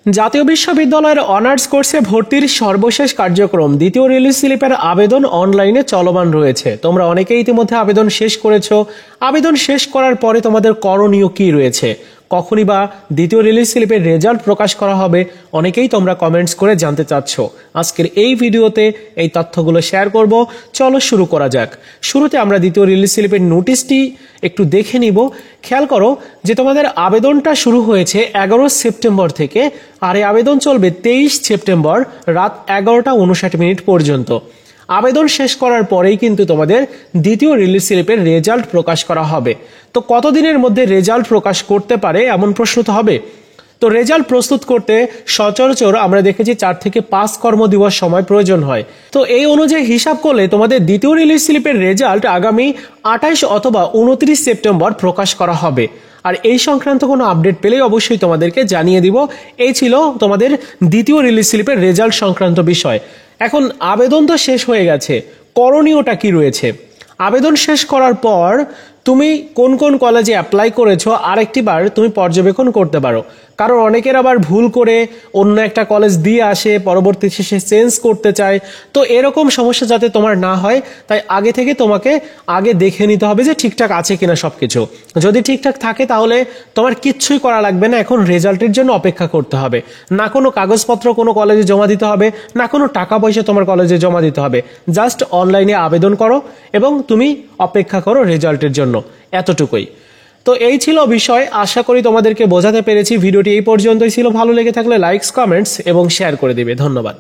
জাতীয় বিশ্ববিদ্যালয়ের অনার্স কোর্সে ভর্তির সর্বশেষ কার্যক্রম দ্বিতীয় রিলিজ স্লিপের আবেদন অনলাইনে চলমান রয়েছে। তোমরা অনেকেই ইতিমধ্যে আবেদন শেষ করেছো। আবেদন শেষ করার পরে তোমাদের করণীয় কি রয়েছে, কখনই বা দ্বিতীয় রিলিজ স্লিপের রেজাল্ট প্রকাশ করা হবে, অনেকেই তোমরা কমেন্টস করে জানতে চাচ্ছ। আজকের এই ভিডিওতে এই তথ্যগুলো শেয়ার করব। চলো শুরু করা যাক। শুরুতে আমরা দ্বিতীয় রিলিজ স্লিপের নোটিশটি একটু দেখে নিব। খেয়াল করো যে তোমাদের আবেদনটা শুরু হয়েছে 11 সেপ্টেম্বর থেকে, আর এই আবেদন চলবে 23 সেপ্টেম্বর রাত 11:59 পর্যন্ত। আবেদন শেষ করার পরেই কিন্তু তোমাদের দ্বিতীয় রিলিজ স্লিপের রেজাল্ট প্রকাশ করা হবে। তো কতদিনের মধ্যে রেজাল্ট প্রকাশ করতে পারে এমন প্রশ্ন তো হবে। তো রেজাল্ট প্রস্তুত করতে সচরাচর আমরা দেখেছি 4 থেকে 5 কর্মদিবস সময় প্রয়োজন হয়। তো এই অনুযায়ী হিসাব করলে তোমাদের দ্বিতীয় রিলিজ স্লিপের রেজাল্ট আগামী 28 অথবা 29 সেপ্টেম্বর প্রকাশ করা হবে। আর এই সংক্রান্ত কোনো আপডেট পেলেই অবশ্যই তোমাদেরকে জানিয়ে দিব। এই ছিল তোমাদের দ্বিতীয় রিলিজ স্লিপের রেজাল্ট সংক্রান্ত বিষয়। এখন আবেদন তো শেষ হয়ে গেছে, করণীয়টা কি রয়েছে? আবেদন শেষ করার পর তুমি কোন কোন কলেজে অ্যাপ্লাই করেছো আরেকটিবার তুমি পর্যবেক্ষণ করতে পারো। কারণ অনেকের আবার ভুল করে অন্য একটা কলেজ দিয়ে আসে, পরবর্তী শেষে চেঞ্জ করতে চায়। তো এরকম সমস্যা যাতে তোমার না হয়, তাই আগে থেকে তোমাকে দেখে নিতে হবে যে ঠিকঠাক আছে কিনা সবকিছু। যদি ঠিকঠাক থাকে তাহলে তোমার কিচ্ছুই করা লাগবে না, এখন রেজাল্টের জন্য অপেক্ষা করতে হবে। না কোনো কাগজপত্র কোনো কলেজে জমা দিতে হবে, না কোনো টাকা পয়সা তোমার কলেজে জমা দিতে হবে। জাস্ট অনলাইনে আবেদন করো এবং তুমি অপেক্ষা করো রেজাল্টের জন্য, এতটুকুই। তো এই ছিল বিষয়। আশা করি তোমাদেরকে বোঝাতে পেরেছি। ভিডিওটি এই পর্যন্তই ছিল। ভালো লেগে থাকলে লাইকস, কমেন্টস এবং শেয়ার করে দিবে। ধন্যবাদ।